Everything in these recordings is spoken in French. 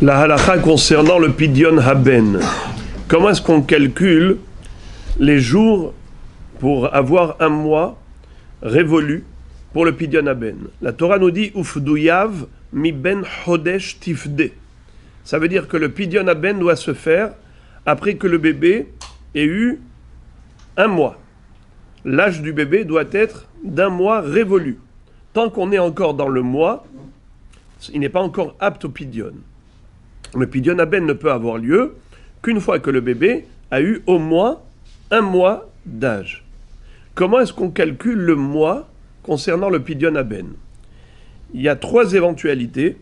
La halakha concernant le pidyon haben. Comment est-ce qu'on calcule les jours pour avoir un mois révolu pour le pidyon haben? La Torah nous dit Ufduyav mi ben chodesh tifde. Ça veut dire que le pidyon haben doit se faire après que le bébé ait eu un mois. L'âge du bébé doit être d'un mois révolu. Tant qu'on est encore dans le mois, il n'est pas encore apte au pidyon. Le pidyon haben ne peut avoir lieu qu'une fois que le bébé a eu au moins un mois d'âge. Comment est-ce qu'on calcule le mois concernant le pidyon haben? Il y a trois éventualités.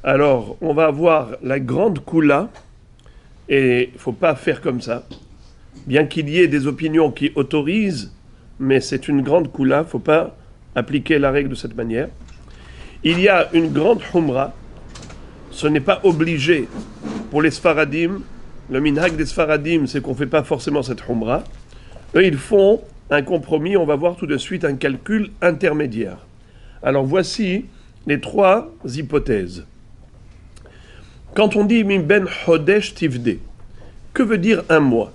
Alors, on va avoir la grande koula, et il ne faut pas faire comme ça. Bien qu'il y ait des opinions qui autorisent, mais c'est une grande koula, il ne faut pas appliquer la règle de cette manière. Il y a une grande humra. Ce n'est pas obligé pour les Sfaradim. Le minhag des Sfaradim, c'est qu'on ne fait pas forcément cette humra. Eux, ils font un compromis. On va voir tout de suite un calcul intermédiaire. Alors voici les trois hypothèses. Quand on dit min ben chodesh tifde, que veut dire un mois?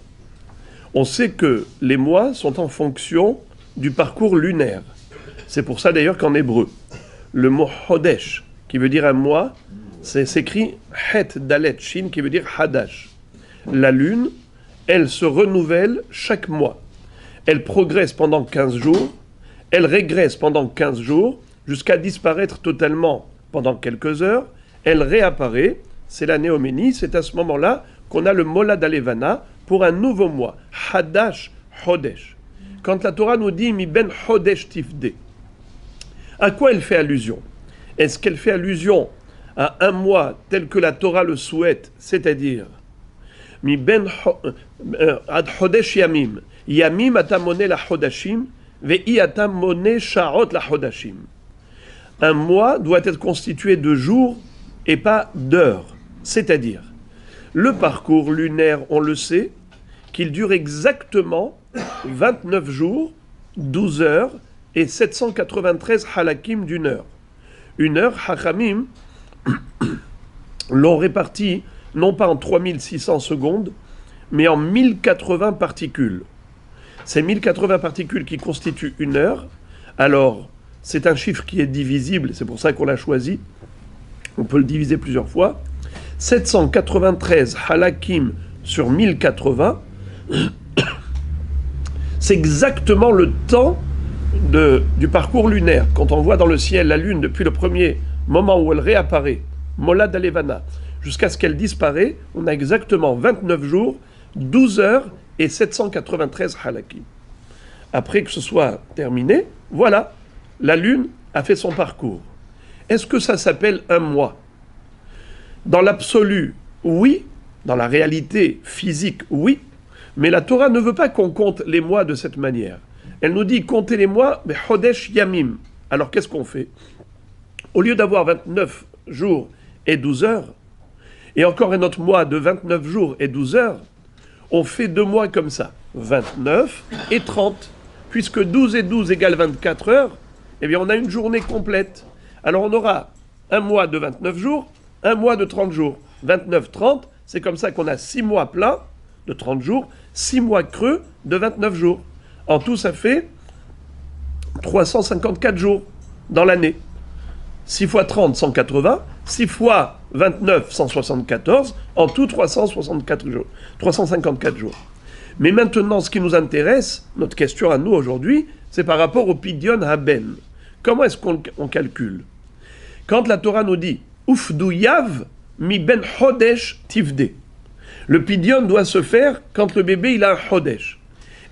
On sait que les mois sont en fonction du parcours lunaire. C'est pour ça d'ailleurs qu'en hébreu, le mot chodesh, qui veut dire un mois, s'écrit Het Dalet Shin, qui veut dire Hadash. La lune, elle se renouvelle chaque mois. Elle progresse pendant 15 jours, elle régresse pendant 15 jours, jusqu'à disparaître totalement pendant quelques heures. Elle réapparaît, c'est la néoménie, c'est à ce moment-là qu'on a le Molad Alevana pour un nouveau mois. Hadash Chodesh. Quand la Torah nous dit Mi ben Chodesh tifde, à quoi elle fait allusion? Est-ce qu'elle fait allusion à un mois tel que la Torah le souhaite, c'est-à-dire mi ben ad chodesh yamim, yamim atamone la chodashim, ve'i atamone sha'ot la chodashim. Un mois doit être constitué de jours et pas d'heures, c'est-à-dire le parcours lunaire, on le sait, qu'il dure exactement 29 jours, 12 heures et 793 halakim d'une heure. Une heure, hachamim l'ont réparti non pas en 3600 secondes, mais en 1080 particules. Ces 1080 particules qui constituent une heure, alors c'est un chiffre qui est divisible, c'est pour ça qu'on l'a choisi, on peut le diviser plusieurs fois. 793 halakim sur 1080, c'est exactement le temps du parcours lunaire. Quand on voit dans le ciel la lune depuis le premier moment où elle réapparaît, Molad Alevana, jusqu'à ce qu'elle disparaît, on a exactement 29 jours, 12 heures et 793 halakim. Après que ce soit terminé, voilà, la lune a fait son parcours. Est-ce que ça s'appelle un mois? Dans l'absolu, oui. Dans la réalité physique, oui. Mais la Torah ne veut pas qu'on compte les mois de cette manière. Elle nous dit compter les mois, mais chodesh yamim. Alors qu'est-ce qu'on fait? Au lieu d'avoir 29 jours et 12 heures, et encore un autre mois de 29 jours et 12 heures, on fait 2 mois comme ça, 29 et 30. Puisque 12 et 12 égale 24 heures, eh bien on a une journée complète. Alors on aura un mois de 29 jours, un mois de 30 jours. 29, 30, c'est comme ça qu'on a 6 mois pleins de 30 jours, 6 mois creux de 29 jours. En tout, ça fait 354 jours dans l'année. 6 fois 30, 180. 6 fois 29, 174. En tout, 364 jours. 354 jours. Mais maintenant, ce qui nous intéresse, notre question à nous aujourd'hui, c'est par rapport au pidyon haben. Comment est-ce qu'on calcule? Quand la Torah nous dit « Ufdu yav mi ben chodesh tifde », le pidyon doit se faire quand le bébé il a un chodesh.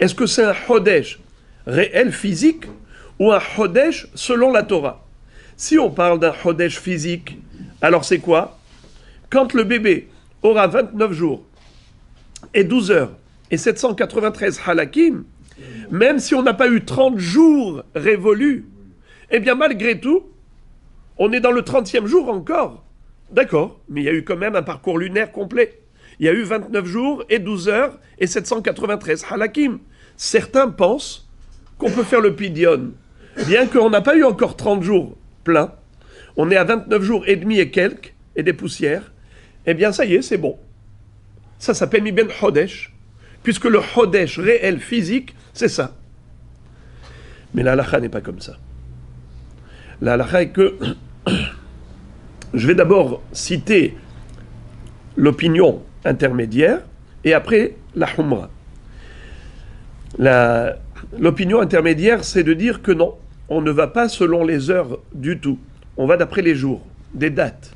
Est-ce que c'est un chodesh réel, physique, ou un chodesh selon la Torah? Si on parle d'un chodesh physique, alors c'est quoi? Quand le bébé aura 29 jours et 12 heures et 793 halakim, même si on n'a pas eu 30 jours révolus, eh bien malgré tout, on est dans le 30e jour encore. D'accord, mais il y a eu quand même un parcours lunaire complet. Il y a eu 29 jours et 12 heures et 793 halakim. Certains pensent qu'on peut faire le pidyon, bien qu'on n'a pas eu encore 30 jours pleins. On est à 29 jours et demi et quelques, et des poussières. eh bien ça y est, c'est bon. Ça s'appelle mi ben chodesh, puisque le chodesh réel, physique, c'est ça. Mais la halakha n'est pas comme ça. La halakha est que, je vais d'abord citer l'opinion intermédiaire, et après la humra. L'opinion intermédiaire, c'est de dire que non, on ne va pas selon les heures du tout. On va d'après les jours, des dates.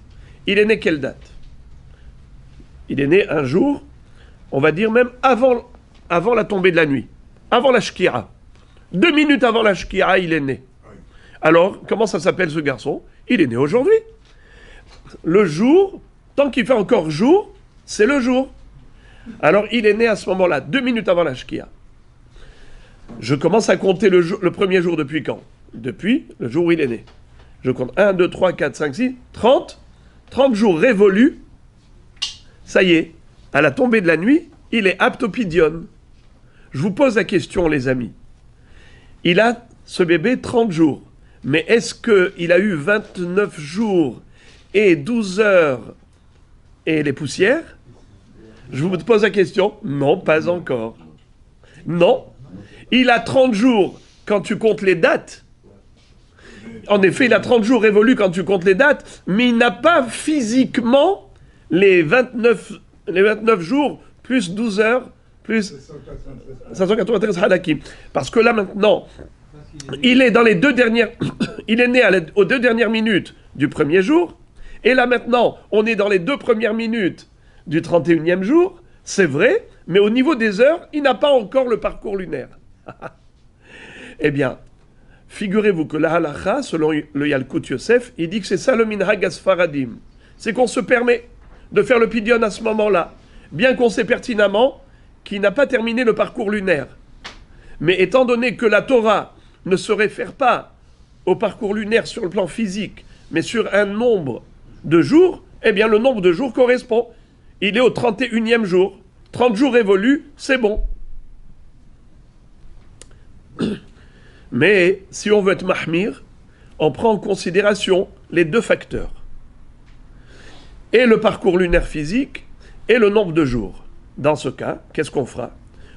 Il est né quelle date? Il est né un jour, on va dire même avant la tombée de la nuit, avant la shkira. 2 minutes avant la shkira, il est né. Alors, comment ça s'appelle ce garçon? Il est né aujourd'hui. Le jour, tant qu'il fait encore jour, c'est le jour. Alors, il est né à ce moment-là, 2 minutes avant la shkira. Je commence à compter le premier jour depuis quand? Depuis le jour où il est né. Je compte 1, 2, 3, 4, 5, 6, 30. 30 jours révolus. Ça y est, à la tombée de la nuit, il est apte au pidyon. Je vous pose la question, les amis. Il a, ce bébé, 30 jours. Mais est-ce qu'il a eu 29 jours et 12 heures et les poussières? Je vous pose la question. Non, pas encore. Non. Il a 30 jours quand tu comptes les dates. En effet, il a 30 jours révolus quand tu comptes les dates, mais il n'a pas physiquement les 29 jours, plus 12 heures, plus 593 halakim. Parce que là maintenant, il est dans les 2 dernières... il est né aux 2 dernières minutes du premier jour, et là maintenant, on est dans les 2 premières minutes du 31e jour, c'est vrai, mais au niveau des heures, il n'a pas encore le parcours lunaire. Eh bien, figurez-vous que la halakha, selon le Yalkut Yosef, il dit que c'est ça le minhag asfaradim. C'est qu'on se permet de faire le pidyon à ce moment-là, bien qu'on sait pertinemment qu'il n'a pas terminé le parcours lunaire. Mais étant donné que la Torah ne se réfère pas au parcours lunaire sur le plan physique, mais sur un nombre de jours, eh bien le nombre de jours correspond. Il est au 31e jour. 30 jours révolus, c'est bon. Mais si on veut être mahmir, on prend en considération les 2 facteurs. Et le parcours lunaire physique et le nombre de jours. Dans ce cas, qu'est-ce qu'on fera?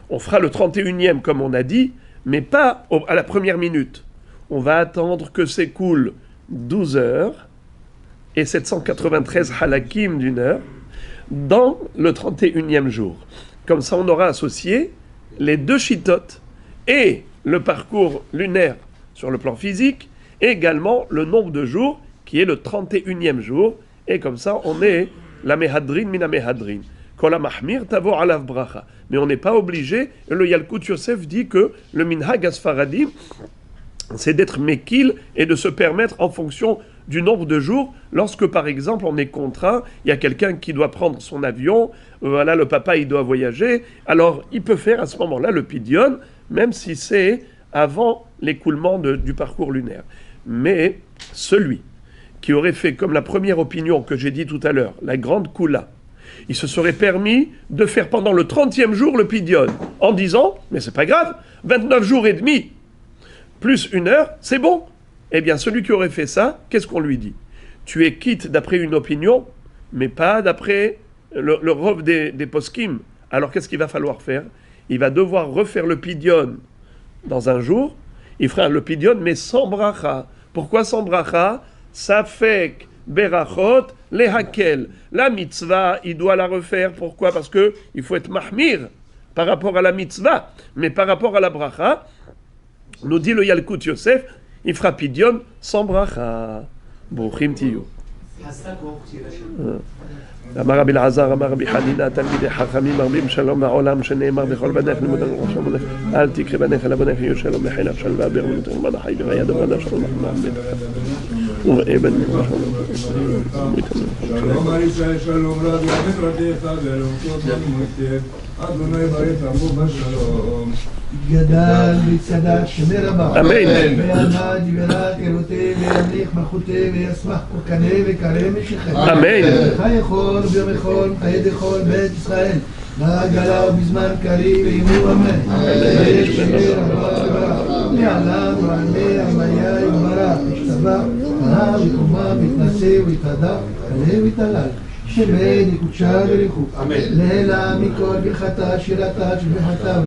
On fera le 31e comme on a dit, mais pas à la première minute. On va attendre que s'écoule 12 heures et 793 halakim d'une heure dans le 31e jour. Comme ça, on aura associé les 2 chitotes et le parcours lunaire sur le plan physique, et également le nombre de jours qui est le 31e jour. Et comme ça, on est la mehadrin mina mehadrin. Kola mahmir tavo alav bracha. Mais on n'est pas obligé. Le Yalkut Yosef dit que le minhag asfaradim, c'est d'être mekil et de se permettre en fonction du nombre de jours. Lorsque, par exemple, on est contraint, il y a quelqu'un qui doit prendre son avion, voilà, le papa, il doit voyager, alors il peut faire à ce moment-là le pidyon, même si c'est avant l'écoulement du parcours lunaire. Mais celui qui aurait fait comme la première opinion que j'ai dit tout à l'heure, la grande koula, il se serait permis de faire pendant le 30e jour le pidyon, en disant, mais c'est pas grave, 29 jours et demi, plus 1 heure, c'est bon. Eh bien, celui qui aurait fait ça, qu'est-ce qu'on lui dit? Tu es quitte d'après une opinion, mais pas d'après le rov des poskim. Alors, qu'est-ce qu'il va falloir faire? Il va devoir refaire le pidyon dans un jour. Il fera le pidyon, mais sans bracha. Pourquoi sans bracha? Safek berachot lehakel. La mitzvah, il doit la refaire. Pourquoi? Parce que il faut être mahmir par rapport à la mitzvah. Mais par rapport à la bracha, nous dit le Yalkut Yosef, il fera pidyon sans bracha. Brouchim tiyu. אמר רבי אלעזר, אמר רבי חנינא, תלמידי חכמים מרבים שלום בעולם, שנאמר בכל בניך לימודם ושלום בניך, אל תקרא בניך לבניך יהיו שלום בחילך שלווה ברמות ולמען החי וביד ובנה שלום לחמם בינך וראה בניך שלום על ישראל שלום רב יעבד ולום טוב ומויטב אדוני ברית עמו בשלום גדל בצדק שמר הבא ויעמד יברך אלותי וימליך מלכותי וישמח וקנה וקרא משיחי אמן. חי יכול וביום יכול חיי דכל בית ישראל בעגלה ובזמן קריב וימו אמן שמר הבא מעליו ועלי עמיה יתברך השתבח פניו יקומה מתנשא ויתהדר עלה ויתהלל שמי דקודשה דריחו, לילה מכל ברכתה שירתה שבחתה